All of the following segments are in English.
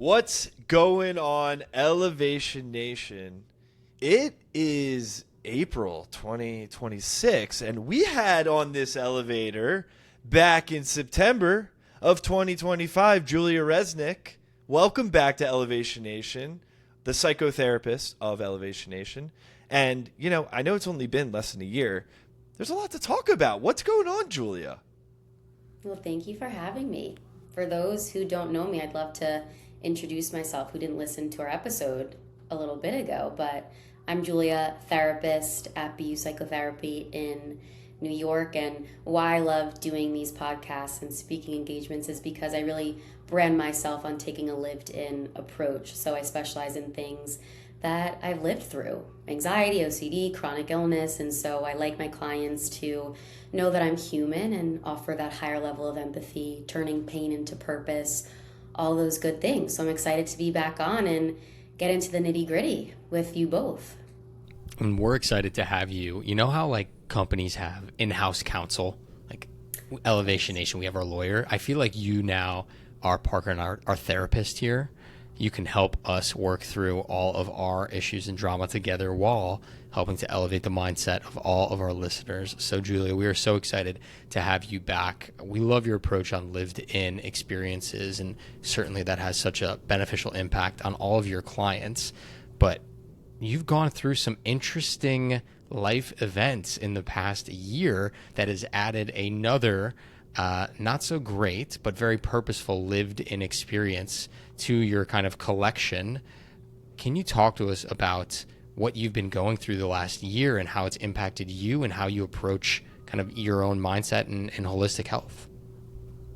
What's going on, Elevation Nation? It is April 2026, and we had on this elevator back in September of 2025 Julia Resnick. Welcome back to Elevation Nation, the psychotherapist of Elevation Nation. And, I know it's only been less than a year. There's a lot to talk about. What's going on, Julia? Well, thank you for having me. For those who don't know me, I'd love to introduce myself who didn't listen to our episode a little bit ago, but I'm Julia, therapist at Be You Psychotherapy in New York, and why I love doing these podcasts and speaking engagements is because I really brand myself on taking a lived-in approach. So I specialize in things that I've lived through: anxiety, OCD, chronic illness, and so I like my clients to know that I'm human and offer that higher level of empathy, turning pain into purpose, all those good things. So I'm excited to be back on and get into the nitty gritty with you both. And we're excited to have you. You know how companies have in-house counsel, like Elevation Nation, we have our lawyer. I feel like you now are Parker and our therapist here. You can help us work through all of our issues and drama together while helping to elevate the mindset of all of our listeners. So, Julia, we are so excited to have you back. We love your approach on lived-in experiences, and certainly that has such a beneficial impact on all of your clients. But you've gone through some interesting life events in the past year that has added another not so great, but very purposeful lived-in experience to your kind of collection. Can you talk to us about what you've been going through the last year and how it's impacted you and how you approach kind of your own mindset and holistic health?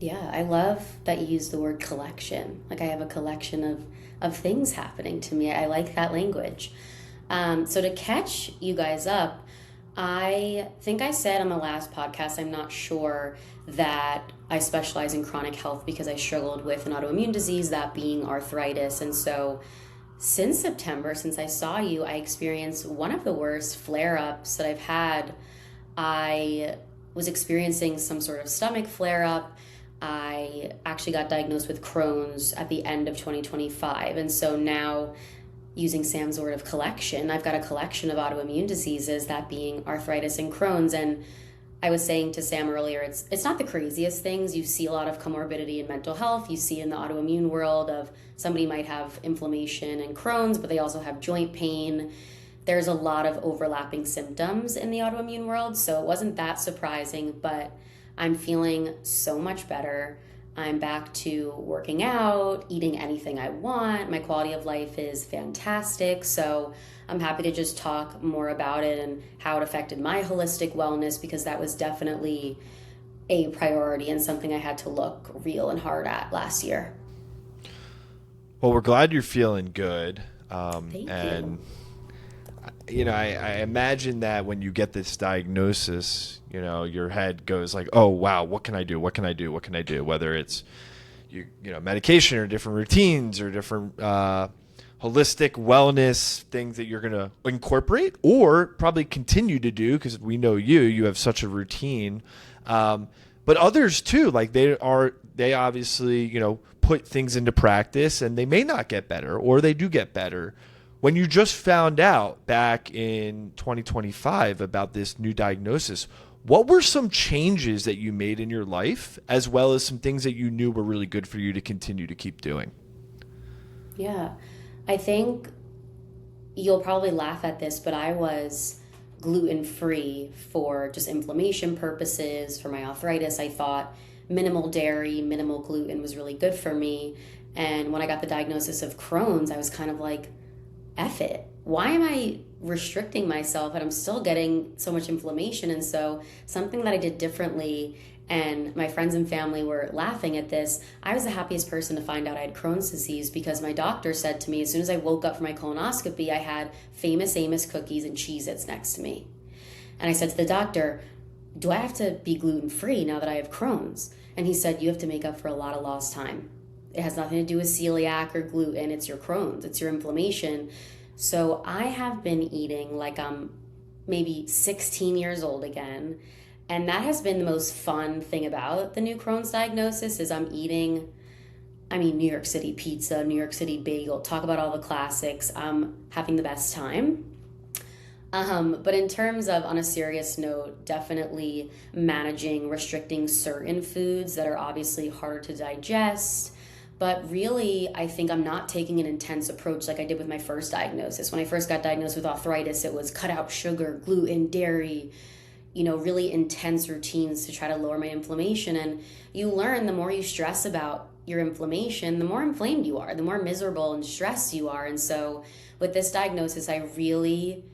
Yeah, I love that you use the word collection. Like, I have a collection of things happening to me. I like that language. So to catch you guys up, I think I said on the last podcast, I'm not sure, that I specialize in chronic health because I struggled with an autoimmune disease, that being arthritis. And so since September, since I saw you, I experienced one of the worst flare-ups that I've had. I was experiencing some sort of stomach flare-up. I actually got diagnosed with Crohn's at the end of 2025. And so now, using Sam's word of collection, I've got a collection of autoimmune diseases, that being arthritis and Crohn's. And I was saying to Sam earlier, it's not the craziest things. You see a lot of comorbidity in mental health. You see in the autoimmune world of somebody might have inflammation and Crohn's, but they also have joint pain. There's a lot of overlapping symptoms in the autoimmune world, so it wasn't that surprising, but I'm feeling so much better. I'm back to working out, eating anything I want. My quality of life is fantastic. So I'm happy to just talk more about it and how it affected my holistic wellness, because that was definitely a priority and something I had to look real and hard at last year. Well, we're glad you're feeling good. Thank and you. I imagine that when you get this diagnosis, your head goes like, oh, wow, what can I do? What can I do? What can I do? Whether it's, medication or different routines or different holistic wellness things that you're going to incorporate or probably continue to do, because we know you have such a routine. But others too, like they obviously, put things into practice and they may not get better, or they do get better. When you just found out back in 2025 about this new diagnosis, what were some changes that you made in your life, as well as some things that you knew were really good for you to continue to keep doing? Yeah, I think you'll probably laugh at this, but I was gluten-free for just inflammation purposes. For my arthritis, I thought minimal dairy, minimal gluten was really good for me. And when I got the diagnosis of Crohn's, I was kind of like, F it. Why am I restricting myself and I'm still getting so much inflammation? And so something that I did differently, and my friends and family were laughing at this, I was the happiest person to find out I had Crohn's disease, because my doctor said to me, as soon as I woke up from my colonoscopy, I had Famous Amos cookies and Cheez-Its next to me. And I said to the doctor, do I have to be gluten-free now that I have Crohn's? And he said, you have to make up for a lot of lost time. It has nothing to do with celiac or gluten. It's your Crohn's. It's your inflammation. So I have been eating like I'm maybe 16 years old again. And that has been the most fun thing about the new Crohn's diagnosis, is I'm eating I mean, New York City pizza, New York City bagel, talk about all the classics. I'm having the best time. But in terms of, on a serious note, definitely managing, restricting certain foods that are obviously harder to digest. But really, I think I'm not taking an intense approach like I did with my first diagnosis. When I first got diagnosed with arthritis, it was cut out sugar, gluten, dairy, really intense routines to try to lower my inflammation. And you learn the more you stress about your inflammation, the more inflamed you are, the more miserable and stressed you are. And so with this diagnosis, I really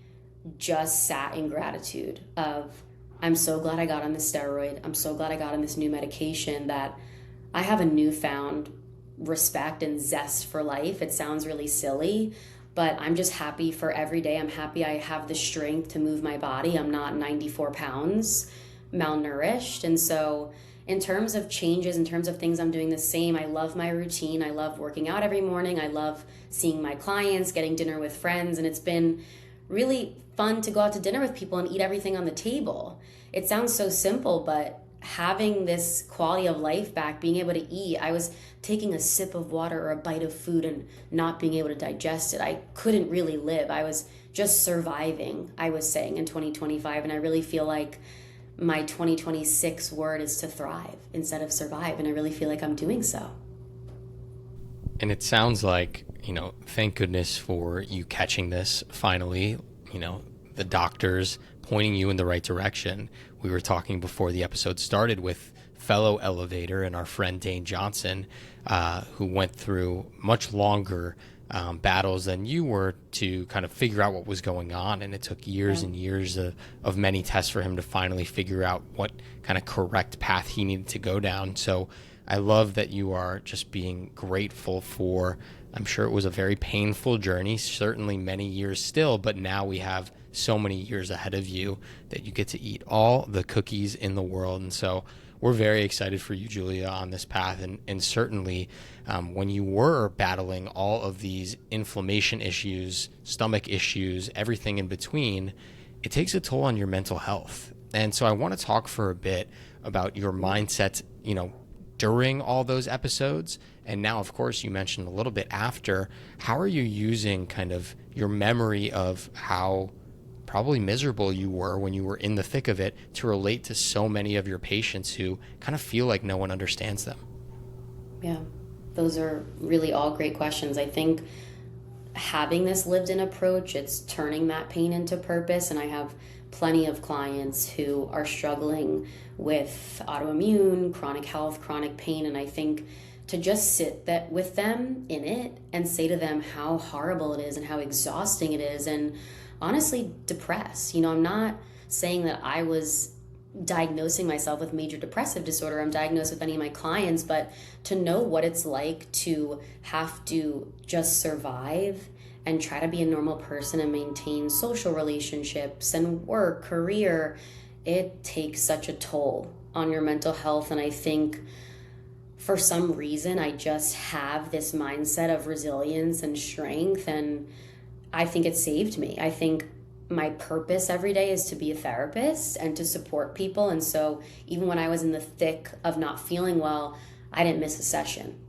just sat in gratitude of, I'm so glad I got on this steroid. I'm so glad I got on this new medication, that I have a newfound respect and zest for life. It sounds really silly, but I'm just happy for every day. I'm happy I have the strength to move my body. I'm not 94 pounds malnourished. And so in terms of changes, in terms of things I'm doing the same, I love my routine. I love working out every morning. I love seeing my clients, getting dinner with friends. And it's been really fun to go out to dinner with people and eat everything on the table. It sounds so simple, but having this quality of life back, being able to eat, I was taking a sip of water or a bite of food and not being able to digest it. I couldn't really live. I was just surviving, I was saying, in 2025. And I really feel like my 2026 word is to thrive instead of survive. And I really feel like I'm doing so. And it sounds like, thank goodness for you catching this finally, the doctors pointing you in the right direction. We were talking before the episode started with fellow elevator and our friend Dane Johnson, who went through much longer battles than you were to kind of figure out what was going on. And it took years and years of many tests for him to finally figure out what kind of correct path he needed to go down. So I love that you are just being grateful for, I'm sure it was a very painful journey, certainly many years still, but now we have so many years ahead of you that you get to eat all the cookies in the world. And so we're very excited for you, Julia, on this path. And certainly when you were battling all of these inflammation issues, stomach issues, everything in between, it takes a toll on your mental health. And so I want to talk for a bit about your mindset, during all those episodes. And now, of course, you mentioned a little bit after. How are you using kind of your memory of how probably miserable you were when you were in the thick of it to relate to so many of your patients who kind of feel like no one understands them? Yeah, those are really all great questions. I think having this lived-in approach, it's turning that pain into purpose. And I have plenty of clients who are struggling with autoimmune, chronic health, chronic pain. And I think to just sit with them in it and say to them how horrible it is and how exhausting it is, and honestly depressed. I'm not saying that I was diagnosing myself with major depressive disorder. I'm diagnosed with any of my clients, but to know what it's like to have to just survive and try to be a normal person and maintain social relationships and work, career, it takes such a toll on your mental health. And I think for some reason, I just have this mindset of resilience and strength, and I think it saved me. I think my purpose every day is to be a therapist and to support people. And so even when I was in the thick of not feeling well, I didn't miss a session.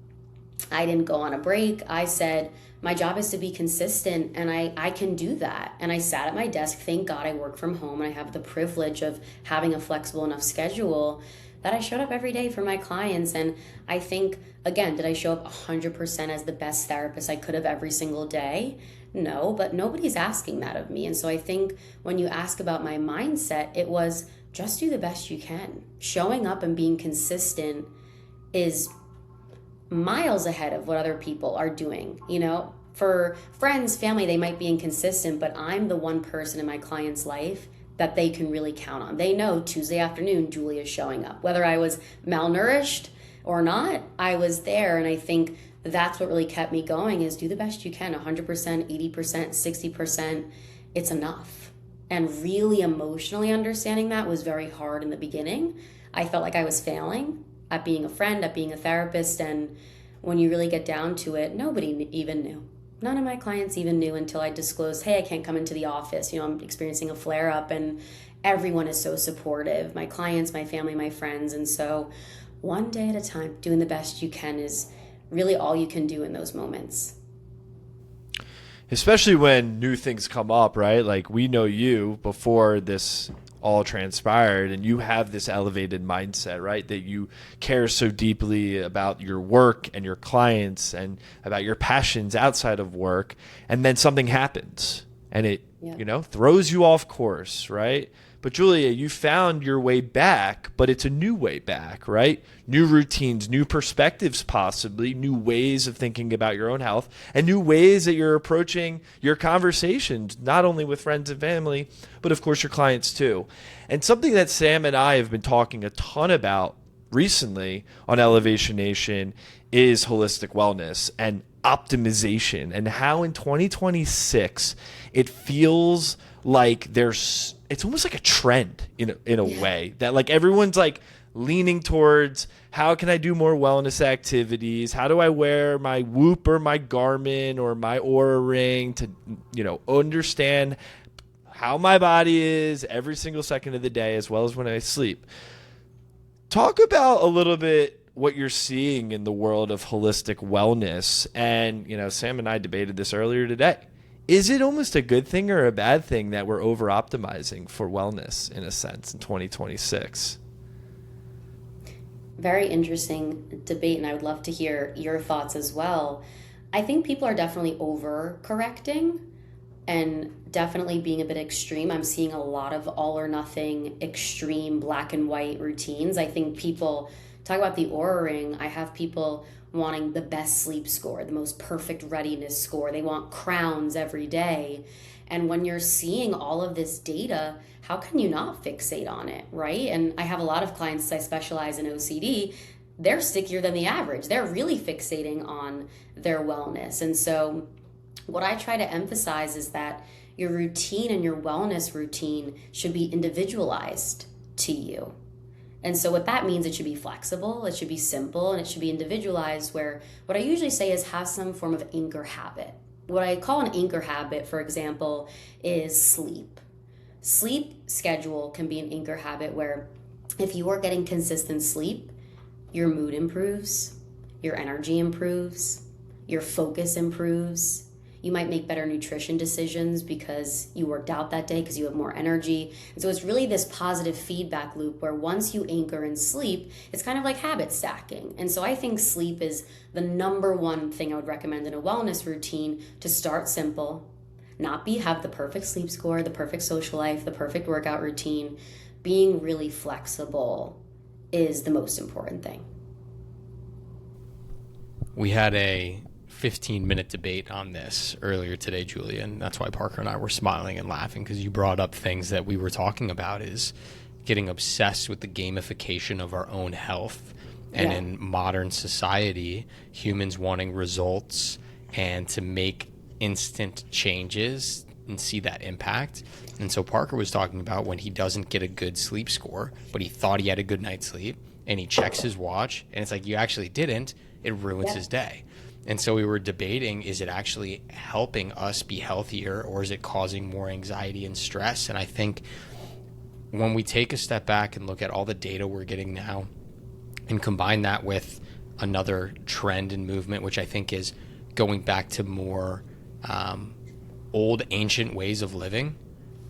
I didn't go on a break. I said, my job is to be consistent, and I can do that. And I sat at my desk. Thank God I work from home and I have the privilege of having a flexible enough schedule that I showed up every day for my clients. And I think, again, did I show up 100% as the best therapist I could have every single day? No, but nobody's asking that of me. And so I think when you ask about my mindset, it was just do the best you can. Showing up and being consistent is miles ahead of what other people are doing. For friends, family, they might be inconsistent, but I'm the one person in my client's life that they can really count on. They know Tuesday afternoon, Julia's showing up. Whether I was malnourished or not, I was there. And I think that's what really kept me going, is do the best you can. 100%, 80%, 60%, it's enough. And really emotionally understanding that was very hard in the beginning. I felt like I was failing at being a friend, at being a therapist. And when you really get down to it, nobody even knew. None of my clients even knew until I disclosed, hey, I can't come into the office. I'm experiencing a flare-up, and everyone is so supportive. My clients, my family, my friends. And so one day at a time, doing the best you can is really all you can do in those moments. Especially when new things come up, right? Like, we know you before this all transpired, and you have this elevated mindset, right? That you care so deeply about your work and your clients and about your passions outside of work. And then something happens and it, throws you off course, right? But Julia, you found your way back, but it's a new way back, right? New routines, new perspectives, possibly new ways of thinking about your own health, and new ways that you're approaching your conversations, not only with friends and family, but of course your clients too. And something that Sam and I have been talking a ton about recently on Elevation Nation is holistic wellness and optimization, and how in 2026 it feels like it's almost like a trend in a way that like everyone's like leaning towards, how can I do more wellness activities? How do I wear my Whoop or my Garmin or my Oura ring to, understand how my body is every single second of the day, as well as when I sleep. Talk about a little bit what you're seeing in the world of holistic wellness. And, Sam and I debated this earlier today. Is it almost a good thing or a bad thing that we're over optimizing for wellness in a sense in 2026? Very interesting debate, and I would love to hear your thoughts as well. I think people are definitely over correcting and definitely being a bit extreme. I'm seeing a lot of all or nothing, extreme black and white routines. I think people talk about the Oura ring. I have people wanting the best sleep score, the most perfect readiness score. They want crowns every day. And when you're seeing all of this data, how can you not fixate on it, right? And I have a lot of clients, I specialize in OCD, they're stickier than the average. They're really fixating on their wellness. And so what I try to emphasize is that your routine and your wellness routine should be individualized to you. And so what that means, it should be flexible, it should be simple, and it should be individualized, where what I usually say is have some form of anchor habit. What I call an anchor habit, for example, is sleep. Sleep schedule can be an anchor habit where if you are getting consistent sleep, your mood improves, your energy improves, your focus improves. You might make better nutrition decisions because you worked out that day because you have more energy. And so it's really this positive feedback loop where once you anchor in sleep, it's kind of like habit stacking. And so I think sleep is the number one thing I would recommend in a wellness routine. To start simple, not have the perfect sleep score, the perfect social life, the perfect workout routine. Being really flexible is the most important thing. We had a 15-minute debate on this earlier today, Julia, and that's why Parker and I were smiling and laughing, because you brought up things that we were talking about, is getting obsessed with the gamification of our own health. And in modern society, humans wanting results and to make instant changes and see that impact. And so Parker was talking about when he doesn't get a good sleep score, but he thought he had a good night's sleep, and he checks his watch and it's like, you actually didn't. It ruins his day. And so we were debating, is it actually helping us be healthier, or is it causing more anxiety and stress? And I think when we take a step back and look at all the data we're getting now and combine that with another trend and movement, which I think is going back to more old ancient ways of living.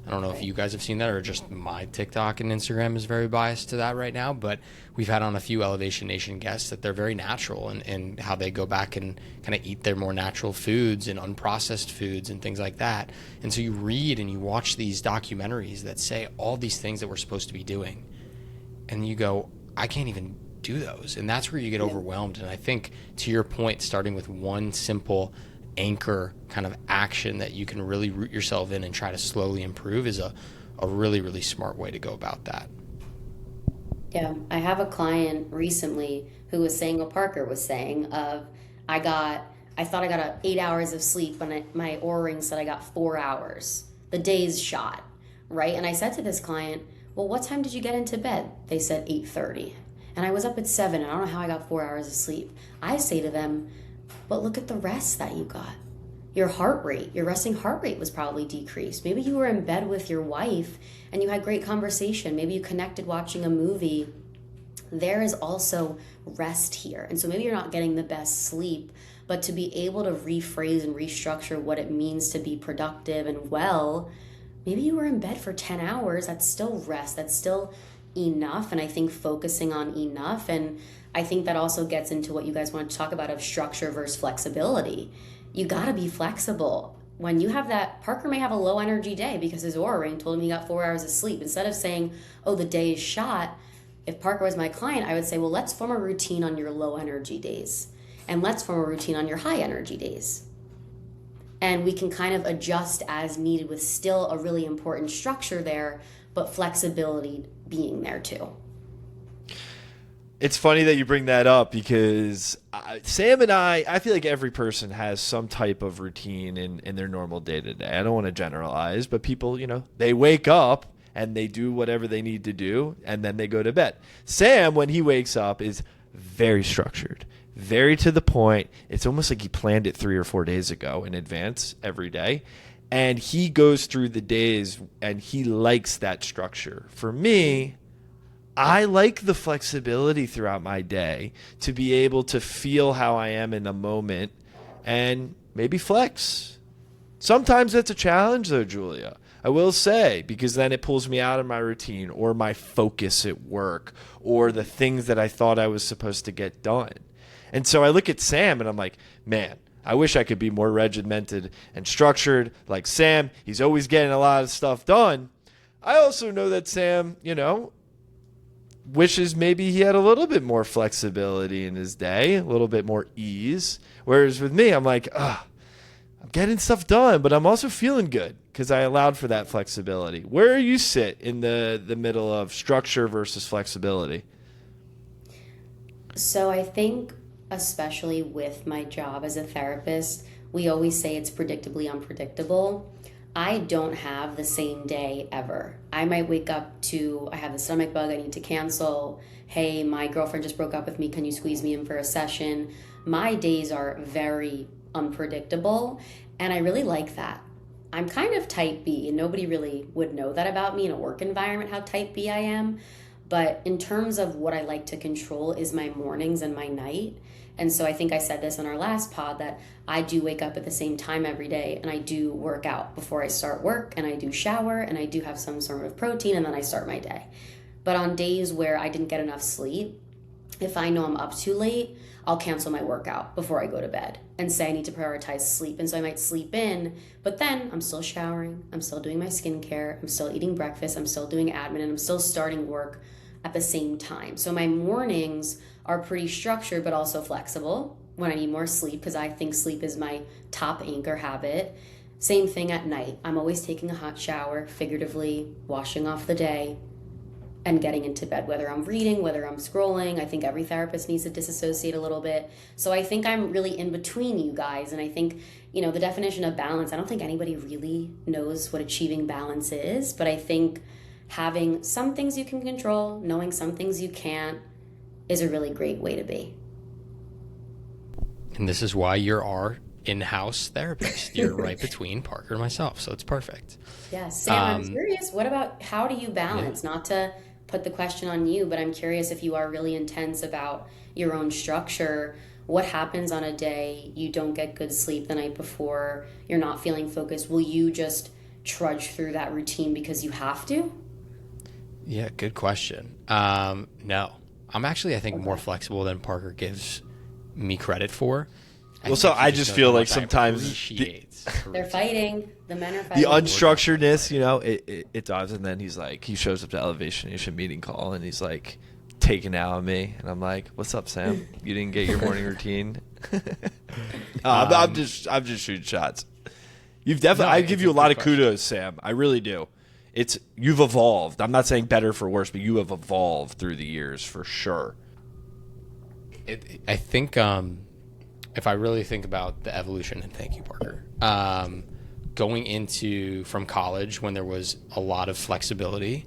I don't know if you guys have seen that, or just my TikTok and Instagram is very biased to that right now, but we've had on a few Elevation Nation guests that they're very natural and how they go back and kind of eat their more natural foods and unprocessed foods and things like that. And so you read and you watch these documentaries that say all these things that we're supposed to be doing, and you go, I can't even do those. And that's where you get overwhelmed. And I think, to your point, starting with one simple anchor kind of action that you can really root yourself in and try to slowly improve is a really, really smart way to go about that. Yeah, I have a client recently who was saying what Parker was saying of, I thought I got 8 hours of sleep when my Oura ring said I got 4 hours. The day's shot, right? And I said to this client, well, what time did you get into bed? They said 8:30. And I was up at 7. I don't know how I got 4 hours of sleep. I say to them, but look at the rest that you got. Your heart rate, your resting heart rate was probably decreased. Maybe you were in bed with your wife and you had great conversation. Maybe you connected watching a movie there is also rest here. And so maybe you're not getting the best sleep, but to be able to rephrase and restructure what it means to be productive and well, maybe you were in bed for 10 hours. That's still rest. That's still enough. And I think focusing on enough. And I think that also gets into what you guys want to talk about of structure versus flexibility. You got to be flexible. When you have that, Parker may have a low energy day because his Oura ring told him he got 4 hours of sleep. Instead of saying, oh, the day is shot, if Parker was my client, I would say, well, let's form a routine on your low energy days. And let's form a routine on your high energy days. And we can kind of adjust as needed with still a really important structure there, but flexibility being there too. It's funny that you bring that up because Sam and I feel like every person has some type of routine in their normal day-to-day. I don't want to generalize, but people, they wake up and they do whatever they need to do, and then they go to bed. Sam, when he wakes up, is very structured, very to the point. It's almost like he planned it 3 or 4 days ago in advance every day. And he goes through the days and he likes that structure. For me, I like the flexibility throughout my day to be able to feel how I am in the moment and maybe flex. Sometimes that's a challenge though, Julia. I will say, because then it pulls me out of my routine or my focus at work or the things that I thought I was supposed to get done. And so I look at Sam and I'm like, man, I wish I could be more regimented and structured like Sam. He's always getting a lot of stuff done. I also know that Sam, wishes maybe he had a little bit more flexibility in his day, a little bit more ease. Whereas with me, I'm like, I'm getting stuff done, but I'm also feeling good because I allowed for that flexibility. Where you sit in the middle of structure versus flexibility? So I think, especially with my job as a therapist, we always say it's predictably unpredictable. I don't have the same day ever. I might wake up to, I have the stomach bug, I need to cancel. Hey, my girlfriend just broke up with me, can you squeeze me in for a session? My days are very unpredictable, and I really like that. I'm kind of type B, and nobody really would know that about me in a work environment, how type B I am. But in terms of what I like to control is my mornings and my night. And so I think I said this on our last pod that I do wake up at the same time every day, and I do work out before I start work, and I do shower, and I do have some sort of protein, and then I start my day. But on days where I didn't get enough sleep, if I know I'm up too late, I'll cancel my workout before I go to bed and say I need to prioritize sleep. And so I might sleep in, but then I'm still showering, I'm still doing my skincare, I'm still eating breakfast, I'm still doing admin, and I'm still starting work at the same time. So my mornings are pretty structured, but also flexible when I need more sleep, because I think sleep is my top anchor habit. Same thing at night. I'm always taking a hot shower, figuratively washing off the day and getting into bed, whether I'm reading, whether I'm scrolling. I think every therapist needs to disassociate a little bit. So I think I'm really in between you guys. And I think, the definition of balance, I don't think anybody really knows what achieving balance is, but I think having some things you can control, knowing some things you can't, is a really great way to be. And this is why you're our in-house therapist. You're right between Parker and myself, so it's perfect. Yeah, Sam, I'm curious, what about, how do you balance? Not to put the question on you, but I'm curious if you are really intense about your own structure. What happens on a day you don't get good sleep the night before, you're not feeling focused? Will you just trudge through that routine because you have to? Yeah, good question. No. I'm actually, I think, more flexible than Parker gives me credit for. Well, so I just feel like sometimes they're fighting. The men are fighting. The unstructuredness, it does. And then he shows up to Elevation Nation meeting call, and he's like taking out on me, and I'm like, "What's up, Sam? You didn't get your morning routine?" I'm just shooting shots. You've definitely. I give you a lot of kudos, Sam. I really do. You've evolved. I'm not saying better for worse, but you have evolved through the years for sure. I think if I really think about the evolution, and thank you, Parker, going from college when there was a lot of flexibility,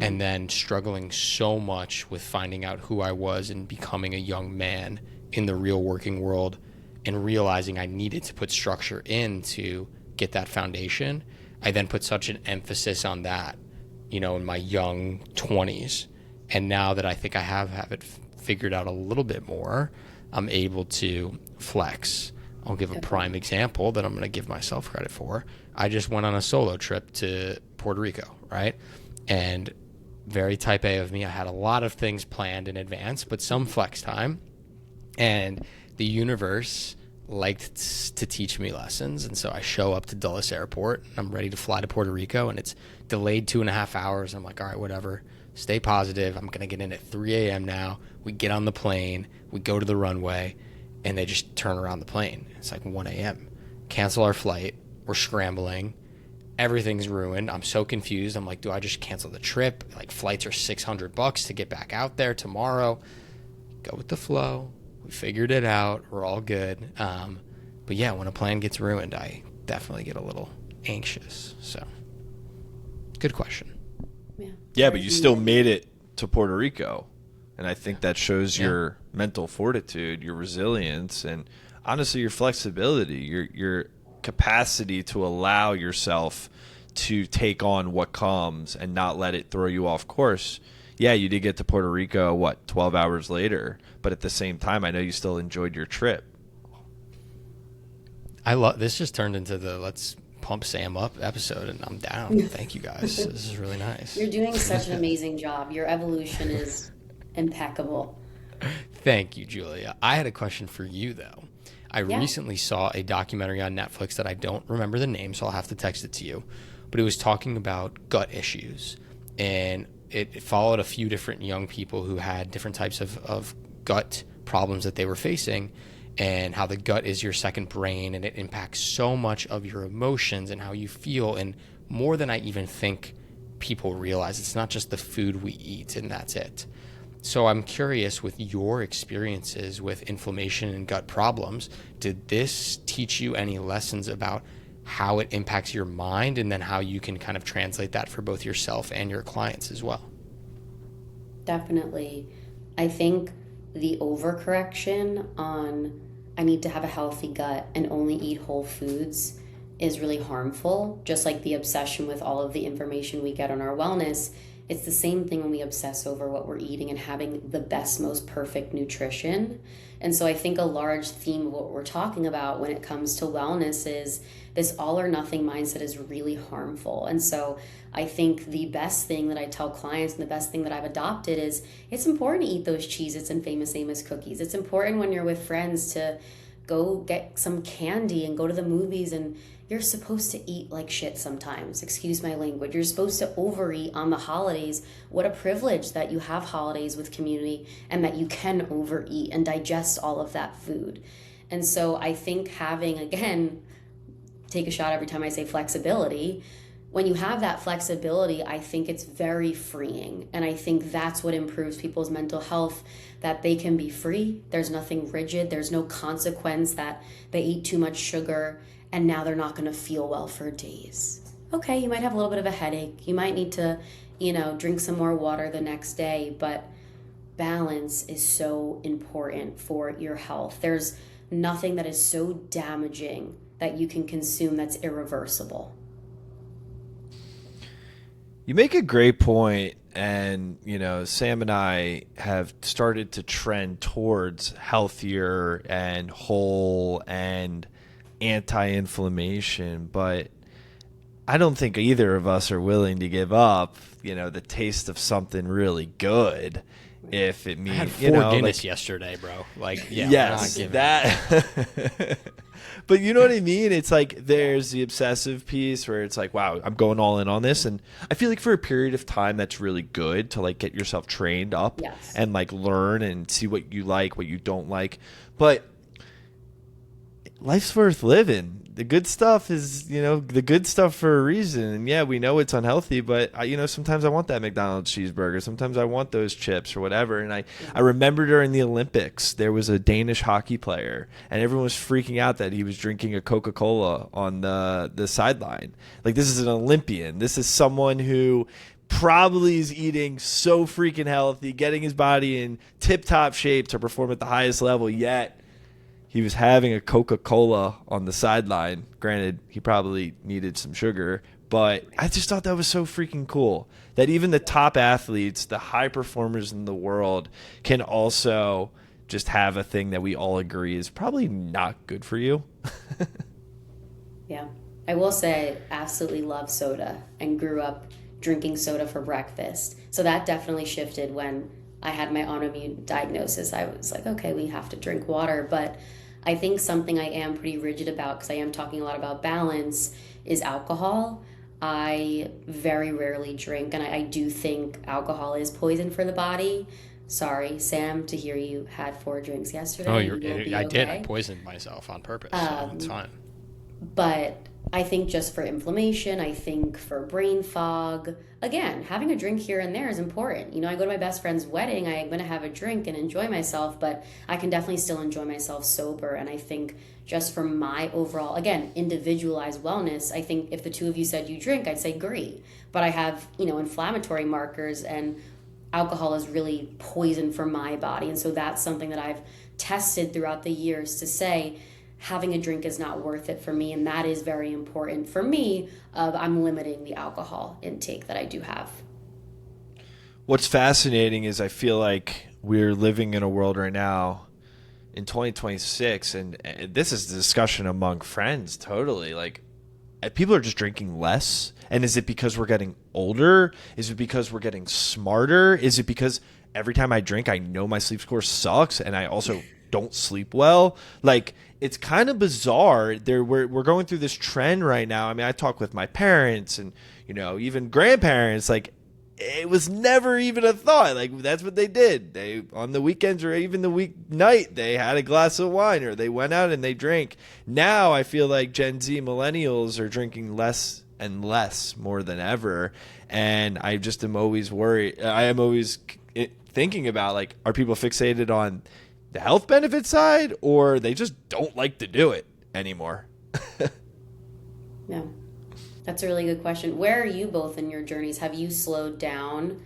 and then struggling so much with finding out who I was and becoming a young man in the real working world, and realizing I needed to put structure in to get that foundation. I then put such an emphasis on that, in my young 20s. And now that I think I have it figured out a little bit more, I'm able to flex. I'll give a prime example that I'm going to give myself credit for. I just went on a solo trip to Puerto Rico, right? And very type A of me, I had a lot of things planned in advance, but some flex time. And the universe liked to teach me lessons. And so I show up to Dulles Airport. I'm ready to fly to Puerto Rico, and it's delayed 2.5 hours. I'm like, all right, whatever. Stay positive. I'm going to get in at 3 a.m. now. We get on the plane. We go to the runway, and they just turn around the plane. It's like 1 a.m. Cancel our flight. We're scrambling. Everything's ruined. I'm so confused. I'm like, do I just cancel the trip? Like, flights are $600 to get back out there tomorrow. Go with the flow. We figured it out. We're all good. But yeah, when a plan gets ruined, I definitely get a little anxious. So, good question. Yeah, but you still made it to Puerto Rico. And I think that shows your mental fortitude, your resilience, and honestly, your flexibility, your capacity to allow yourself to take on what comes and not let it throw you off course. Yeah, you did get to Puerto Rico, 12 hours later, but at the same time, I know you still enjoyed your trip. I love this. Just turned into the let's pump Sam up episode, and I'm down. Thank you guys. This is really nice. You're doing such an amazing job. Your evolution is impeccable. Thank you, Julia. I had a question for you, though. I recently saw a documentary on Netflix that I don't remember the name, so I'll have to text it to you. But it was talking about gut issues, and it followed a few different young people who had different types of gut problems that they were facing, and how the gut is your second brain, and it impacts so much of your emotions and how you feel, and more than I even think people realize. It's not just the food we eat and that's it. So I'm curious, with your experiences with inflammation and gut problems, did this teach you any lessons about how it impacts your mind, and then how you can kind of translate that for both yourself and your clients as well? Definitely. I think the overcorrection on I need to have a healthy gut and only eat whole foods is really harmful. Just like the obsession with all of the information we get on our wellness, it's the same thing when we obsess over what we're eating and having the best, most perfect nutrition. And so I think a large theme of what we're talking about when it comes to wellness is this all or nothing mindset is really harmful. And so I think the best thing that I tell clients, and the best thing that I've adopted, is it's important to eat those Cheez-Its and Famous Amos cookies. It's important when you're with friends to go get some candy and go to the movies, and you're supposed to eat like shit sometimes. Excuse my language. You're supposed to overeat on the holidays. What a privilege that you have holidays with community and that you can overeat and digest all of that food. And so I think having, again, take a shot every time I say flexibility. When you have that flexibility, I think it's very freeing. And I think that's what improves people's mental health, that they can be free. There's nothing rigid. There's no consequence that they eat too much sugar and now they're not going to feel well for days. Okay, you might have a little bit of a headache. You might need to, drink some more water the next day, but balance is so important for your health. There's nothing that is so damaging that you can consume that's irreversible. You make a great point, and Sam and I have started to trend towards healthier and whole and anti-inflammation, but I don't think either of us are willing to give up, the taste of something really good. If it means, I had 4 Guinness yesterday, bro. Yes, that. But you know what I mean? It's like there's the obsessive piece where it's like, wow, I'm going all in on this. And I feel like for a period of time, that's really good to get yourself trained up and learn and see what you like, what you don't like. But life's worth living. The good stuff is, the good stuff for a reason. And yeah, we know it's unhealthy, but sometimes I want that McDonald's cheeseburger. Sometimes I want those chips or whatever. And I remember during the Olympics, there was a Danish hockey player and everyone was freaking out that he was drinking a Coca-Cola on the sideline. This is an Olympian. This is someone who probably is eating so freaking healthy, getting his body in tip-top shape to perform at the highest level, yet he was having a Coca-Cola on the sideline. Granted, he probably needed some sugar, But I just thought that was so freaking cool that even the top athletes, the high performers in the world, can also just have a thing that we all agree is probably not good for you. Yeah. I will say I absolutely love soda and grew up drinking soda for breakfast. So that definitely shifted when I had my autoimmune diagnosis. I was like, okay, we have to drink water. But I think something I am pretty rigid about, because I am talking a lot about balance, is alcohol. I very rarely drink, and I do think alcohol is poison for the body. Sorry, Sam, to hear you had 4 drinks yesterday. Oh, I did. I poisoned myself on purpose. So it's fine. But I think just for inflammation, I think for brain fog, again, having a drink here and there is important. You know, I go to my best friend's wedding, I'm going to have a drink and enjoy myself, but I can definitely still enjoy myself sober. And I think just for my overall, again, individualized wellness, I think if the two of you said you drink, I'd say agree. But I have, you know, inflammatory markers, and alcohol is really poison for my body. And so that's something that I've tested throughout the years to say, having a drink is not worth it for me, and that is very important for me. I'm limiting the alcohol intake that I do have. What's fascinating is I feel like we're living in a world right now in 2026, and this is the discussion among friends totally, like people are just drinking less. And is it because we're getting older? Is it because we're getting smarter? Is it because every time I drink, I know my sleep score sucks and I also don't sleep well? Like, it's kind of bizarre. We're going through this trend right now. I mean, I talk with my parents and, you know, even grandparents. Like, it was never even a thought. Like, that's what they did. They, on the weekends or even the weeknight, they had a glass of wine or they went out and they drank. Now I feel like Gen Z millennials are drinking less and less more than ever. And I just am always worried. I am always thinking about, like, are people fixated on the health benefit side, or they just don't like to do it anymore? Yeah, that's a really good question. Where are you both in your journeys? Have you slowed down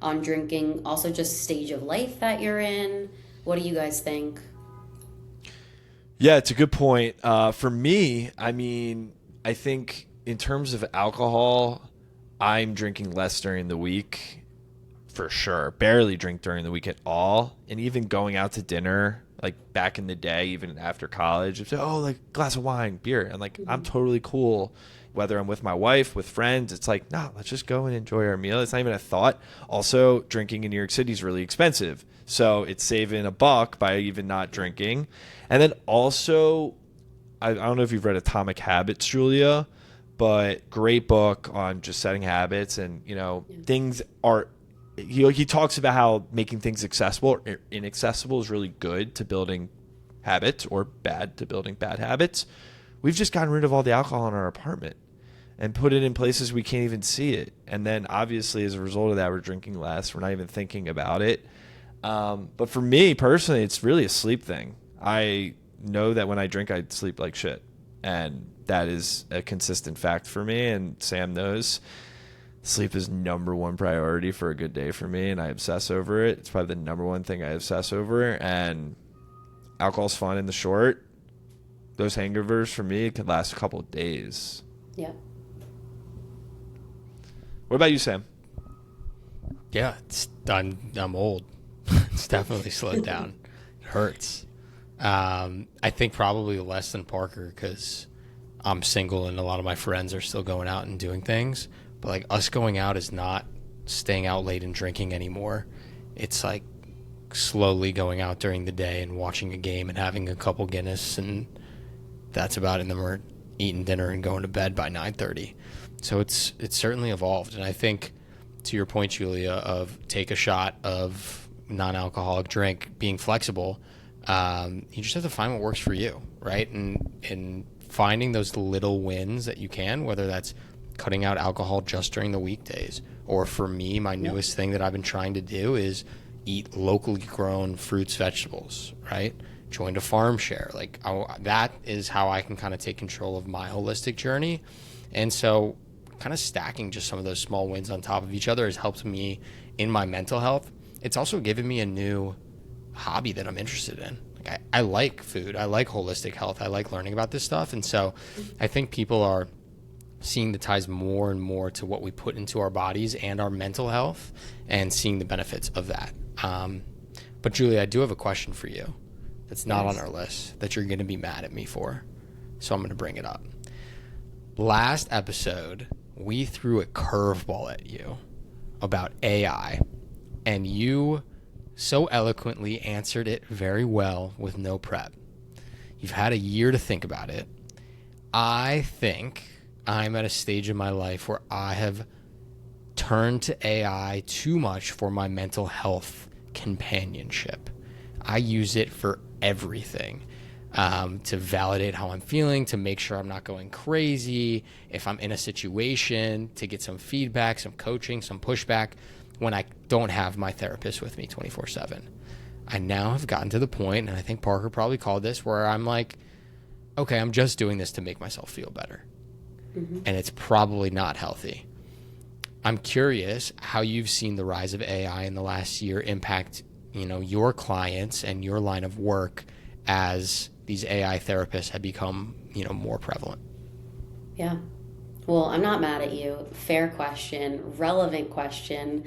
on drinking? Also, just stage of life that you're in? What do you guys think? Yeah, it's a good point. For me, I mean, I think in terms of alcohol, I'm drinking less during the week. For sure. Barely drink during the week at all. And even going out to dinner, like back in the day, even after college, it's, oh, like glass of wine, beer. And like, I'm totally cool. Whether I'm with my wife, with friends, it's like, no, let's just go and enjoy our meal. It's not even a thought. Also, drinking in New York City is really expensive. So it's saving $1 by even not drinking. And then also, I don't know if you've read Atomic Habits, Julia, but great book on just setting habits. And, you know, things are... He talks about how making things accessible or inaccessible is really good to building habits, or bad to building bad habits. We've just gotten rid of all the alcohol in our apartment and put it in places we can't even see it. And then obviously as a result of that, we're drinking less. We're not even thinking about it. But for me personally, it's really a sleep thing. I know that when I drink, I sleep like shit. And that is a consistent fact for me. And Sam knows. Sleep is number one priority for a good day for me, and I obsess over it. It's probably the number one thing I obsess over. And alcohol's fun in the short. Those hangovers for me can last a couple of days. Yeah. What about you, Sam? Yeah, I'm old. It's definitely slowed down. It hurts. I think probably less than Parker because I'm single and a lot of my friends are still going out and doing things. But like us going out is not staying out late and drinking anymore. It's like slowly going out during the day and watching a game and having a couple Guinness, and that's about it. And then we're eating dinner and going to bed by 9:30. So it's certainly evolved. And I think to your point, Julia, of take a shot of non-alcoholic drink, being flexible, you just have to find what works for you, right? And finding those little wins that you can, whether that's cutting out alcohol just during the weekdays. Or for me, my newest thing that I've been trying to do is eat locally grown fruits, vegetables, right? Joined a farm share. Like that is how I can kind of take control of my holistic journey. And so kind of stacking just some of those small wins on top of each other has helped me in my mental health. It's also given me a new hobby that I'm interested in. Like I like food. I like holistic health. I like learning about this stuff. And so I think people are seeing the ties more and more to what we put into our bodies and our mental health, and seeing the benefits of that. But Julie, I do have a question for you that's not on our list that you're going to be mad at me for. So I'm going to bring it up. Last episode, we threw a curveball at you about AI, and you so eloquently answered it very well with no prep. You've had a year to think about it. I think I'm at a stage in my life where I have turned to AI too much for my mental health companionship. I use it for everything, to validate how I'm feeling, to make sure I'm not going crazy, if I'm in a situation, to get some feedback, some coaching, some pushback when I don't have my therapist with me 24/7. I now have gotten to the point, and I think Parker probably called this, where I'm like, okay, I'm just doing this to make myself feel better. Mm-hmm. And it's probably not healthy. I'm curious how you've seen the rise of AI in the last year impact, your clients and your line of work as these AI therapists have become, more prevalent. Yeah. Well, I'm not mad at you. Fair question, relevant question.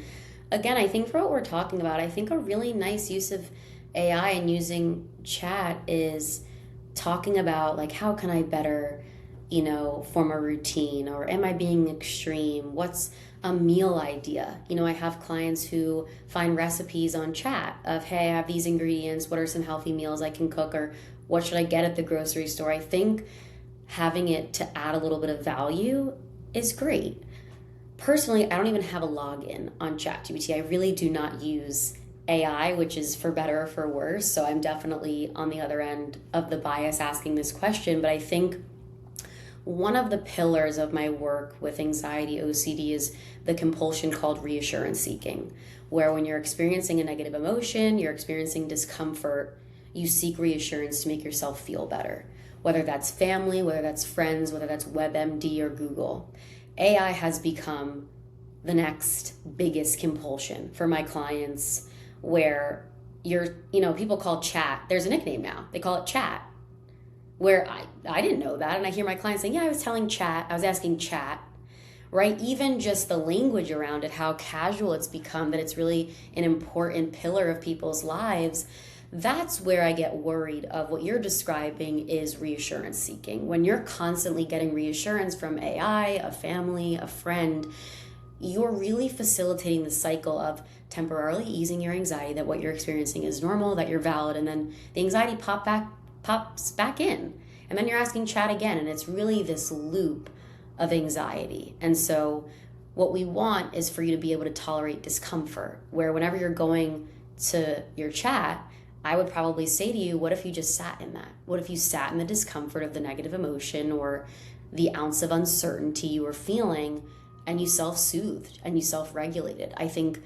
Again, I think for what we're talking about, I think a really nice use of AI and using chat is talking about, like, how can I better, form a routine, or am I being extreme? What's a meal idea? I have clients who find recipes on chat of, hey, I have these ingredients. What are some healthy meals I can cook, or what should I get at the grocery store? I think having it to add a little bit of value is great. Personally, I don't even have a login on ChatGPT. I really do not use AI, which is for better or for worse. So I'm definitely on the other end of the bias asking this question. But I think one of the pillars of my work with anxiety, OCD, is the compulsion called reassurance seeking, where when you're experiencing a negative emotion, you're experiencing discomfort, you seek reassurance to make yourself feel better. Whether that's family, whether that's friends, whether that's WebMD or Google. AI has become the next biggest compulsion for my clients, where people call chat, there's a nickname now, they call it chat, where I didn't know that. And I hear my clients saying, yeah, I was asking chat, right? Even just the language around it, how casual it's become, that it's really an important pillar of people's lives. That's where I get worried of what you're describing is reassurance seeking. When you're constantly getting reassurance from AI, a family, a friend, you're really facilitating the cycle of temporarily easing your anxiety, that what you're experiencing is normal, that you're valid, and then the anxiety pops back in. And then you're asking chat again, and it's really this loop of anxiety. And so what we want is for you to be able to tolerate discomfort, where whenever you're going to your chat, I would probably say to you, what if you just sat in that? What if you sat in the discomfort of the negative emotion or the ounce of uncertainty you were feeling, and you self-soothed and you self-regulated? I think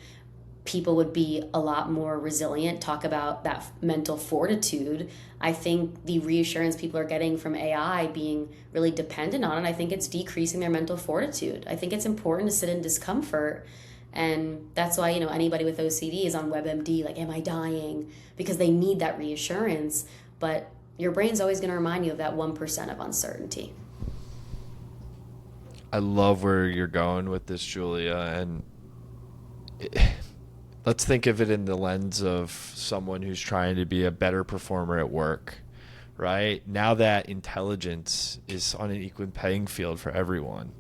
people would be a lot more resilient. Talk about that mental fortitude. I think the reassurance people are getting from AI being really dependent on it, I think it's decreasing their mental fortitude. I think it's important to sit in discomfort. And that's why, anybody with OCD is on WebMD, like, am I dying? Because they need that reassurance. But your brain's always going to remind you of that 1% of uncertainty. I love where you're going with this, Julia. And let's think of it in the lens of someone who's trying to be a better performer at work, right? Now that intelligence is on an equal playing field for everyone.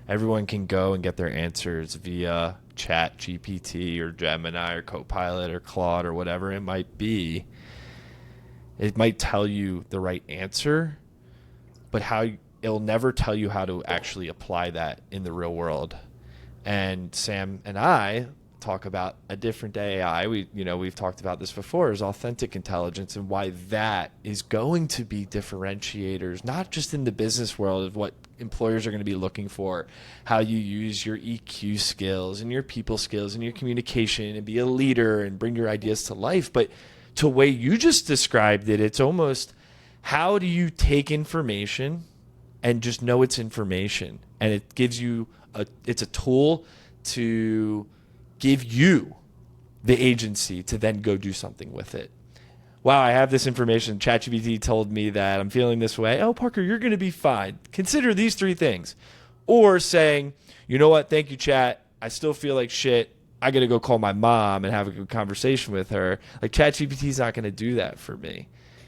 Everyone can go and get their answers via Chat GPT or Gemini or Copilot or Claude or whatever it might be. It might tell you the right answer, but it'll never tell you how to actually apply that in the real world. And Sam and I talk about a different AI. We've talked about this before, is authentic intelligence, and why that is going to be differentiators, not just in the business world of what employers are going to be looking for, how you use your EQ skills and your people skills and your communication and be a leader and bring your ideas to life, but to the way you just described it, it's almost, how do you take information and just know it's information? And it gives you it's a tool to give you the agency to then go do something with it. Wow, I have this information. ChatGPT told me that I'm feeling this way. Oh, Parker, you're going to be fine. Consider these 3 things. or saying, you know what, thank you, chat, I still feel like shit, I got to go call my mom and have a good conversation with her. Like, ChatGPT is not going to do that for me,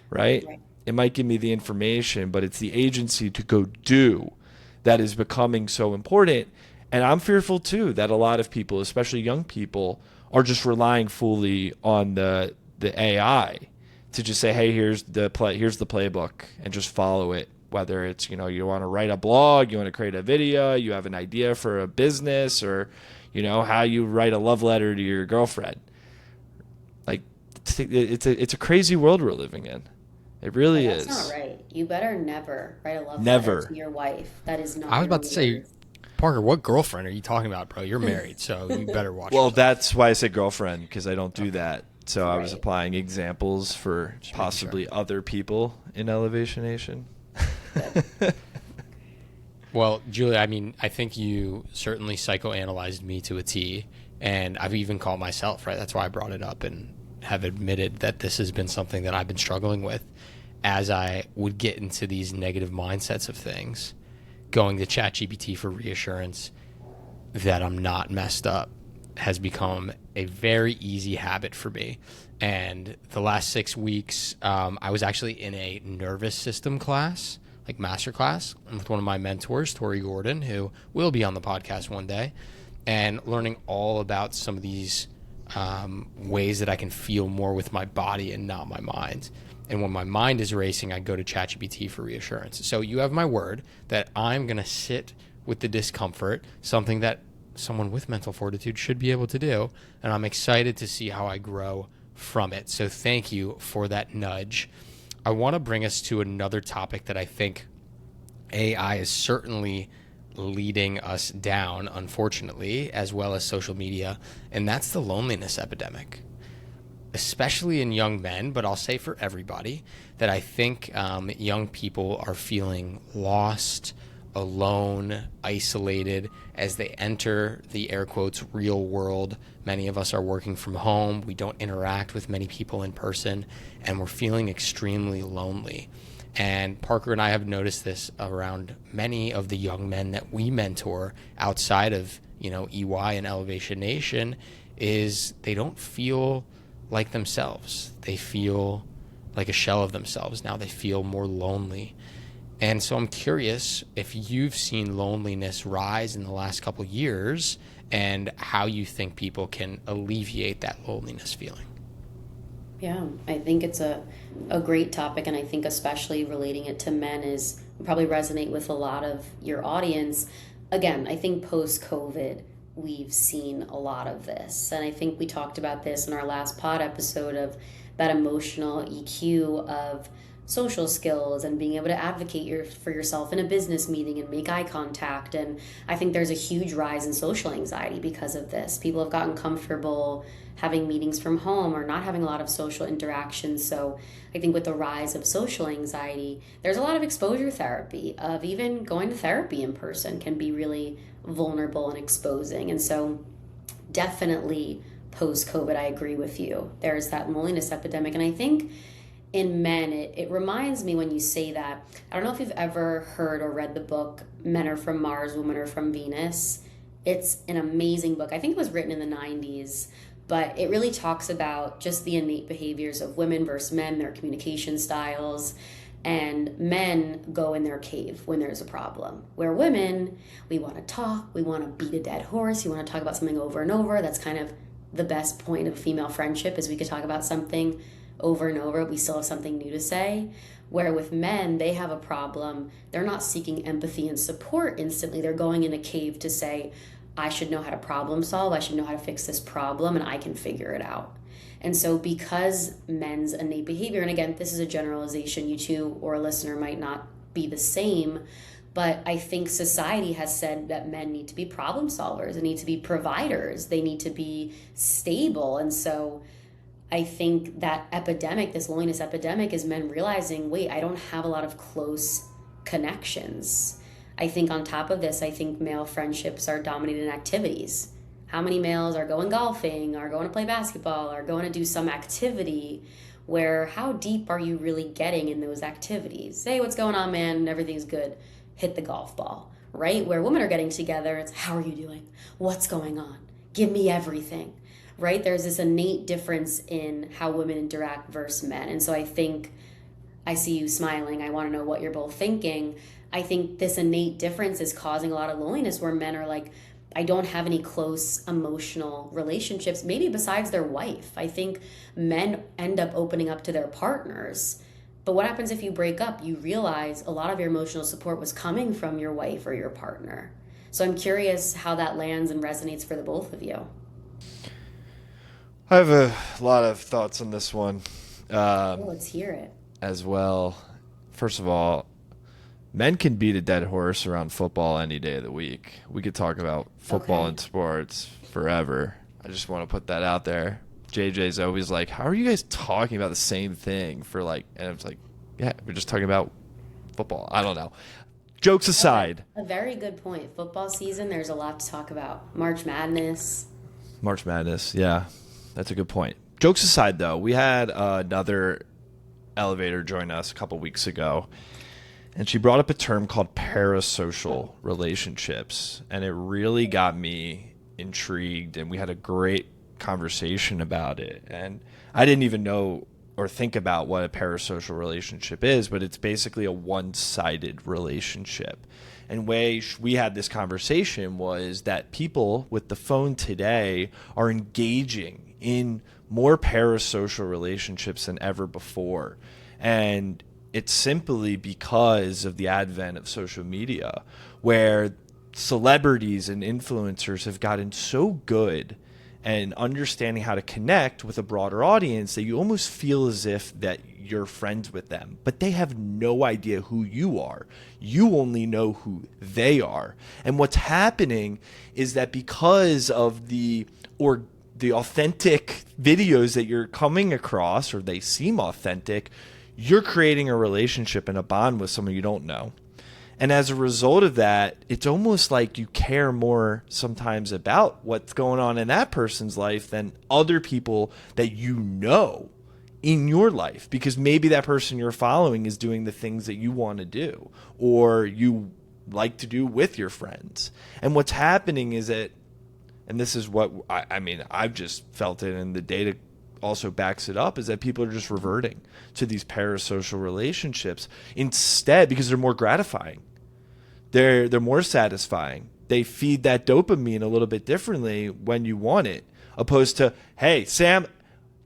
right? It might give me the information, but it's the agency to go do that is becoming so important. And I'm fearful too that a lot of people, especially young people, are just relying fully on the AI to just say, hey, here's the playbook, and just follow it. Whether it's, you know, you want to write a blog, you want to create a video, you have an idea for a business, or, you know, how you write a love letter to your girlfriend. Like, it's a crazy world we're living in. It really is. That's not right. You better never write a love letter to your wife. That is not. I was about to say, Parker, what girlfriend are you talking about, bro? You're married, so you better watch. Well, that's why I said girlfriend, because I don't do that. So I was applying examples for possibly other people in Elevation Nation. Well, Julia, I mean, I think you certainly psychoanalyzed me to a T, and I've even called myself, right? That's why I brought it up and have admitted that this has been something that I've been struggling with as I would get into these negative mindsets of things, going to ChatGPT for reassurance that I'm not messed up has become a very easy habit for me. And the last 6 weeks, I was actually in a nervous system class, like master class, with one of my mentors, Tori Gordon, who will be on the podcast one day, and learning all about some of these ways that I can feel more with my body and not my mind. And when my mind is racing, I go to ChatGPT for reassurance. So you have my word that I'm going to sit with the discomfort, something that someone with mental fortitude should be able to do. And I'm excited to see how I grow from it. So thank you for that nudge. I want to bring us to another topic that I think AI is certainly leading us down, unfortunately, as well as social media, and that's the loneliness epidemic, especially in young men, but I'll say for everybody, that I think young people are feeling lost, alone, isolated as they enter the air quotes real world. Many of us are working from home. We don't interact with many people in person, and we're feeling extremely lonely. And Parker and I have noticed this around many of the young men that we mentor outside of, you know, EY and Elevation Nation, is they don't feel like themselves. They feel like a shell of themselves. Now they feel more lonely. And so I'm curious if you've seen loneliness rise in the last couple of years and how you think people can alleviate that loneliness feeling. Yeah, I think it's a great topic, and I think especially relating it to men is probably resonate with a lot of your audience. Again, I think post-COVID, we've seen a lot of this, and I think we talked about this in our last pod episode of that emotional EQ of social skills and being able to advocate for yourself in a business meeting and make eye contact. And I think there's a huge rise in social anxiety because of this. People have gotten comfortable having meetings from home or not having a lot of social interactions. So I think with the rise of social anxiety, there's a lot of exposure therapy, of even going to therapy in person can be really vulnerable and exposing. And so definitely post-COVID, I agree with you. There's that loneliness epidemic. And I think in men, it reminds me when you say that, I don't know if you've ever heard or read the book, Men Are From Mars, Women Are From Venus. It's an amazing book. I think it was written in the 90s, but it really talks about just the innate behaviors of women versus men, their communication styles. And men go in their cave when there's a problem. Where women, we want to talk, we want to beat a dead horse, you want to talk about something over and over. That's kind of the best point of female friendship, is we could talk about something over and over, we still have something new to say. Where with men, they have a problem, they're not seeking empathy and support instantly. They're going in a cave to say, I should know how to problem solve, I should know how to fix this problem, and I can figure it out. And so because men's innate behavior, and again, this is a generalization, you two or a listener might not be the same, but I think society has said that men need to be problem solvers, they need to be providers, they need to be stable. And so I think that epidemic, this loneliness epidemic, is men realizing, wait, I don't have a lot of close connections. I think on top of this, I think male friendships are dominated in activities. How many males are going golfing, are going to play basketball, are going to do some activity where how deep are you really getting in those activities? Hey, what's going on, man? Everything's good. Hit the golf ball. right? Where women are getting together, it's how are you doing? What's going on? Give me everything, right? There's this innate difference in how women interact versus men. And so I think, I see you smiling, I want to know what you're both thinking. I think this innate difference is causing a lot of loneliness where men are like, I don't have any close emotional relationships, maybe besides their wife. I think men end up opening up to their partners. But what happens if you break up? You realize a lot of your emotional support was coming from your wife or your partner. So I'm curious how that lands and resonates for the both of you. I have a lot of thoughts on this one. Let's hear it. As well. First of all, men can beat a dead horse around football any day of the week. We could talk about football and sports forever. I just want to put that out there. JJ's always like, how are you guys talking about the same thing for like, and it's like, yeah, we're just talking about football. I don't know. Jokes aside. A very good point. Football season, there's a lot to talk about. March Madness, yeah. That's a good point. Jokes aside, though, we had another elevator join us a couple weeks ago, and she brought up a term called parasocial relationships, and it really got me intrigued, and we had a great conversation about it. And I didn't even know or think about what a parasocial relationship is, but it's basically a one-sided relationship. And way we had this conversation was that people with the phone today are engaging in more parasocial relationships than ever before. And it's simply because of the advent of social media, where celebrities and influencers have gotten so good and understanding how to connect with a broader audience that you almost feel as if that you're friends with them, but they have no idea who you are. You only know who they are. And what's happening is that because of the authentic videos that you're coming across, or they seem authentic, you're creating a relationship and a bond with someone you don't know. And as a result of that, it's almost like you care more sometimes about what's going on in that person's life than other people that you know in your life, because maybe that person you're following is doing the things that you want to do or you like to do with your friends. And what's happening is that, and this is what I've just felt it, and the data also backs it up, is that people are just reverting to these parasocial relationships instead, because they're more gratifying. They're more satisfying. They feed that dopamine a little bit differently when you want it, opposed to, hey, Sam,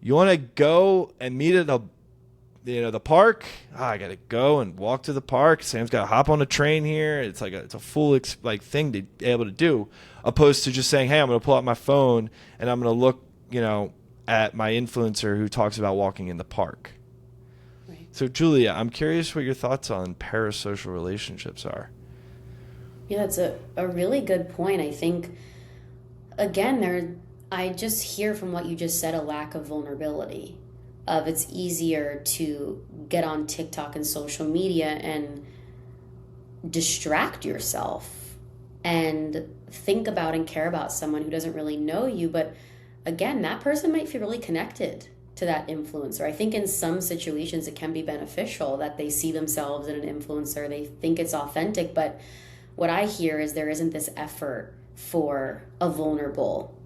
you want to go and meet at the park? I got to go and walk to the park. Sam's got to hop on a train here. It's like it's a full thing to be able to do, opposed to just saying, hey, I'm going to pull out my phone and I'm going to look, at my influencer who talks about walking in the park. Right. So, Julia, I'm curious what your thoughts on parasocial relationships are. Yeah, that's a really good point. I think, again, I just hear from what you just said a lack of vulnerability. It's easier to get on TikTok and social media and distract yourself and think about and care about someone who doesn't really know you. But again, that person might feel really connected to that influencer. I think in some situations it can be beneficial that they see themselves in an influencer. They think it's authentic, but what I hear is there isn't this effort for a vulnerable,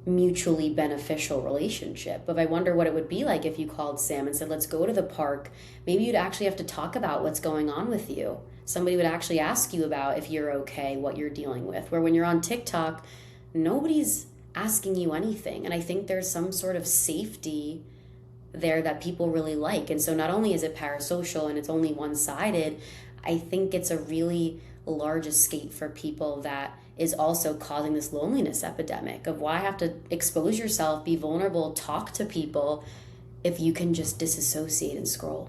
mutually beneficial relationship. But I wonder what it would be like if you called Sam and said, let's go to the park. Maybe you'd actually have to talk about what's going on with you. Somebody would actually ask you about if you're okay, what you're dealing with. Where when you're on TikTok, nobody's asking you anything. And I think there's some sort of safety there that people really like. And so not only is it parasocial and it's only one-sided, I think it's a really large escape for people that is also causing this loneliness epidemic of why have to expose yourself, be vulnerable, talk to people if you can just disassociate and scroll.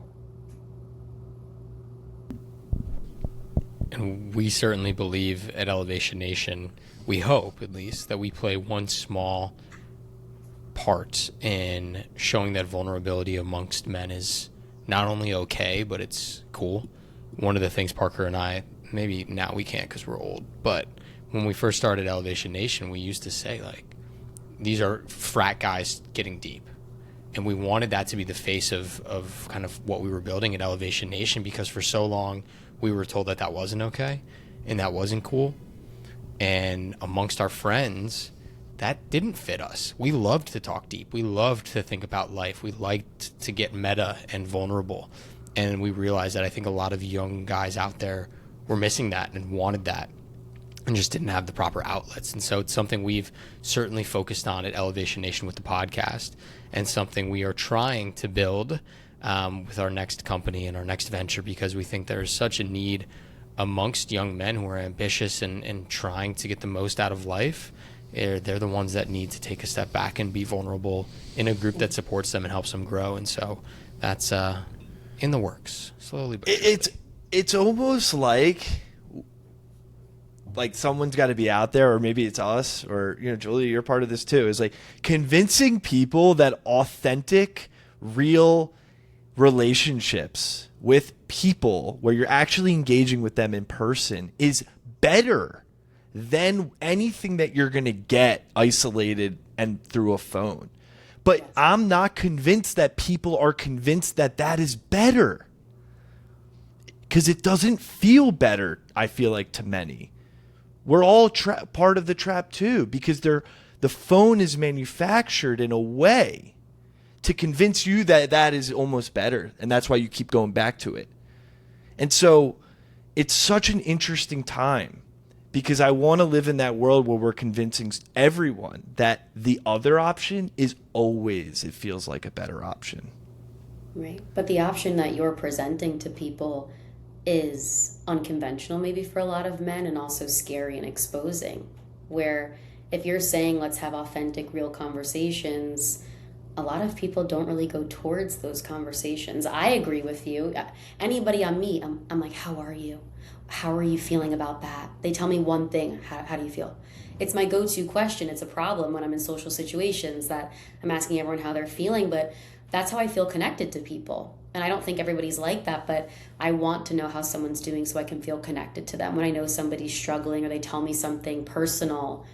And we certainly believe at Elevation Nation, we hope at least, that we play one small part in showing that vulnerability amongst men is not only okay, but it's cool. One of the things Parker and I, maybe now we can't because we're old, but when we first started Elevation Nation, we used to say, like, these are frat guys getting deep. And we wanted that to be the face of kind of what we were building at Elevation Nation, because for so long we were told that that wasn't okay. and that wasn't cool. And amongst our friends, that didn't fit us. We loved to talk deep. We loved to think about life. We liked to get meta and vulnerable. And we realized that I think a lot of young guys out there were missing that and wanted that and just didn't have the proper outlets. And so it's something we've certainly focused on at Elevation Nation with the podcast, and something we are trying to build with our next company and our next venture, because we think there's such a need amongst young men who are ambitious and trying to get the most out of life. They're the ones that need to take a step back and be vulnerable in a group that supports them and helps them grow. And so that's in the works, slowly but surely. It's almost like someone's got to be out there, or maybe it's us, or Julia, you're part of this too, is like convincing people that authentic, real relationships with people where you're actually engaging with them in person is better than anything that you're going to get isolated and through a phone. But I'm not convinced that people are convinced that that is better, because it doesn't feel better, I feel like, to many. We're all part of the trap too, because the phone is manufactured in a way to convince you that that is almost better, and that's why you keep going back to it. And so it's such an interesting time, because I want to live in that world where we're convincing everyone that the other option is always, it feels like, a better option. Right. But the option that you're presenting to people is unconventional maybe for a lot of men, and also scary and exposing, where if you're saying let's have authentic, real conversations, a lot of people don't really go towards those conversations. I agree with you. Anybody I meet, I'm like, how are you? How are you feeling about that? They tell me one thing. How do you feel? It's my go-to question. It's a problem when I'm in social situations that I'm asking everyone how they're feeling, but that's how I feel connected to people. And I don't think everybody's like that, but I want to know how someone's doing so I can feel connected to them. When I know somebody's struggling or they tell me something personal,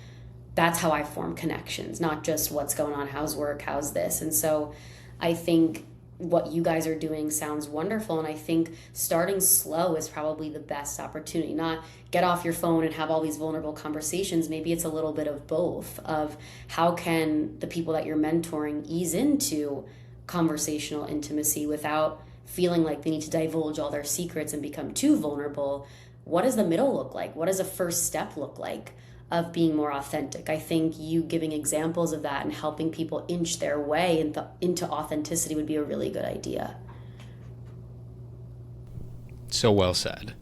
that's how I form connections, not just what's going on, how's work, how's this. And so I think what you guys are doing sounds wonderful. And I think starting slow is probably the best opportunity. Not get off your phone and have all these vulnerable conversations. Maybe it's a little bit of both, of how can the people that you're mentoring ease into conversational intimacy without feeling like they need to divulge all their secrets and become too vulnerable. What does the middle look like? What does a first step look like of being more authentic? I think you giving examples of that and helping people inch their way into authenticity would be a really good idea. So well said.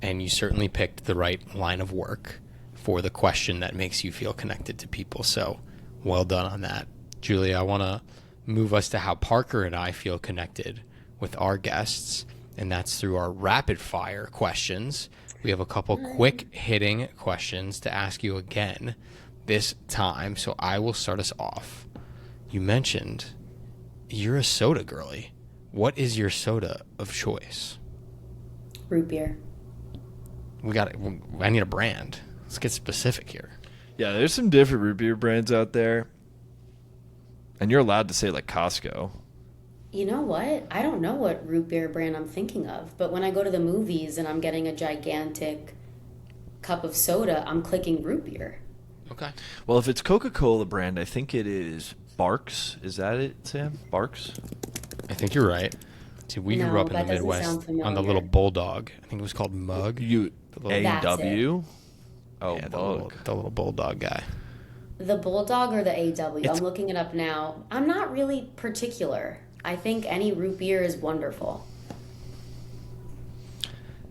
And you certainly picked the right line of work for the question that makes you feel connected to people. So well done on that. Julia, I want to move us to how Parker and I feel connected with our guests, and that's through our rapid fire questions. We have a couple quick hitting questions to ask you again this time, so I will start us off. You mentioned you're a soda girly. What is your soda of choice? Root beer. I need a brand. Let's get specific here. Yeah, there's some different root beer brands out there. And you're allowed to say like Costco. You know what? I don't know what root beer brand I'm thinking of, but when I go to the movies and I'm getting a gigantic cup of soda, I'm clicking root beer. Okay. Well, if it's Coca-Cola brand, I think it is Barks. Is that it, Sam? Barks? I think you're right. See, we grew up in the Midwest on the little bulldog. I think it was called Mug. A-W? Oh, yeah, Mug. The little bulldog guy. The bulldog or the AW? I'm looking it up now. I'm not really particular. I think any root beer is wonderful.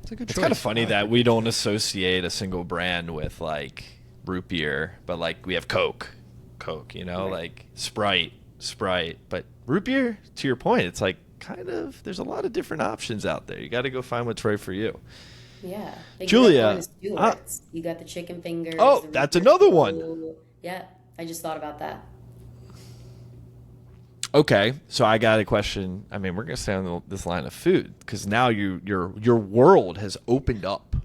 It's a good choice. It's kind of funny that we don't associate a single brand with like root beer, but like we have Coke, right. Like Sprite. But root beer, to your point, it's like kind of, there's a lot of different options out there. You got to go find what's right for you. Yeah. Like Julia. You got the chicken fingers. Oh, that's another one. Yeah, I just thought about that. Okay, so I got a question. I mean, we're going to stay on this line of food because now your world has opened up,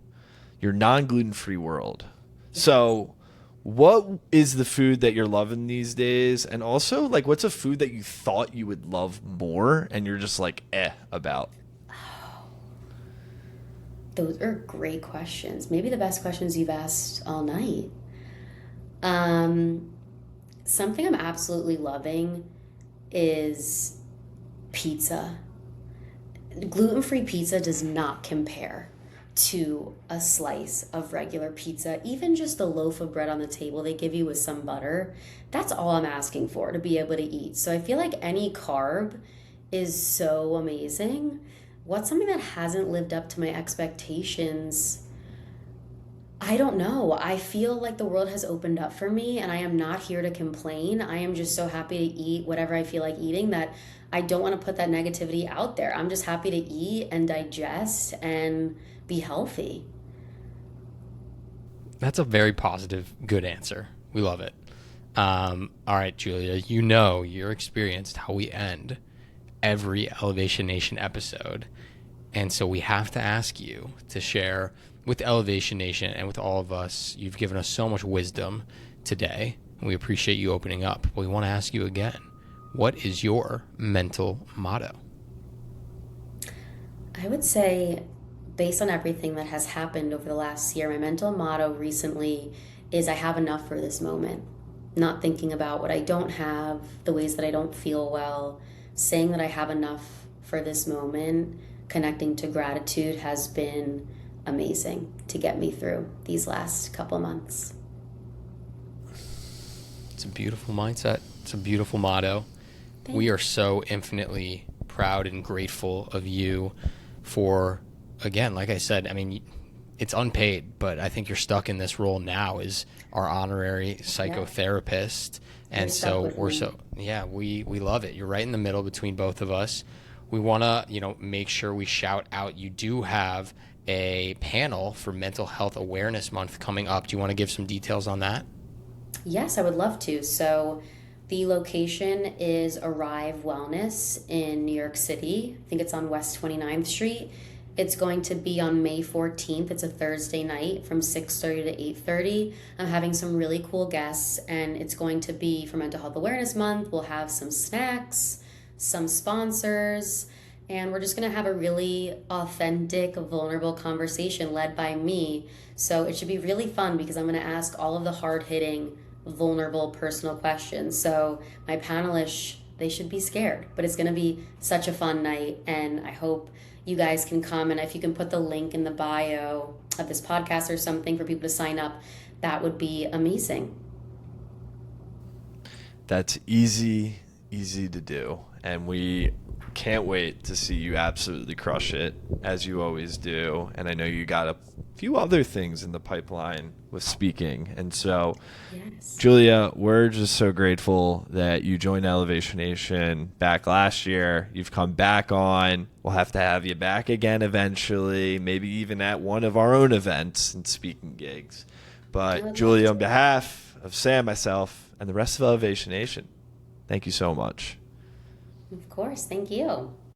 your non-gluten-free world. So what is the food that you're loving these days? And also, like, what's a food that you thought you would love more and you're just like, about? Those are great questions. Maybe the best questions you've asked all night. Something I'm absolutely loving is pizza. Gluten-free pizza does not compare to a slice of regular pizza. Even just the loaf of bread on the table they give you with some butter, that's all I'm asking for to be able to eat. So I feel like any carb is so amazing. What's something that hasn't lived up to my expectations? I don't know. I feel like the world has opened up for me and I am not here to complain. I am just so happy to eat whatever I feel like eating that I don't want to put that negativity out there. I'm just happy to eat and digest and be healthy. That's a very positive, good answer. We love it. All right, Julia, you know you're experienced how we end every Elevation Nation episode. And so we have to ask you to share with Elevation Nation and with all of us. You've given us so much wisdom today. We appreciate you opening up. But we want to ask you again, what is your mental motto? I would say, based on everything that has happened over the last year, my mental motto recently is I have enough for this moment. Not thinking about what I don't have, the ways that I don't feel well, saying that I have enough for this moment, connecting to gratitude has been amazing to get me through these last couple months. It's a beautiful mindset. It's a beautiful motto. We are so infinitely proud and grateful of you for, again, like I said, I mean, it's unpaid, but I think you're stuck in this role now as our honorary psychotherapist. And so we love it. You're right in the middle between both of us. We want to, make sure we shout out. You do have a panel for Mental Health Awareness Month coming up. Do you want to give some details on that? Yes, I would love to. So the location is Arrive Wellness in New York City. I think it's on West 29th Street. It's going to be on May 14th. It's a Thursday night from 6:30 to 8:30. I'm having some really cool guests, and it's going to be for Mental Health Awareness Month. We'll have some snacks, some sponsors, and we're just going to have a really authentic, vulnerable conversation led by me. So it should be really fun because I'm going to ask all of the hard-hitting, vulnerable, personal questions. So my panelists, they should be scared, but it's going to be such a fun night, and I hope you guys can come. And if you can put the link in the bio of this podcast or something for people to sign up, that would be amazing. That's easy to do. And we can't wait to see you absolutely crush it, as you always do. And I know you got a few other things in the pipeline with speaking. And so, yes. Julia, we're just so grateful that you joined Elevation Nation back last year. You've come back on. We'll have to have you back again eventually, maybe even at one of our own events and speaking gigs. But Julia, on behalf of Sam, myself, and the rest of Elevation Nation, thank you so much. Of course. Thank you.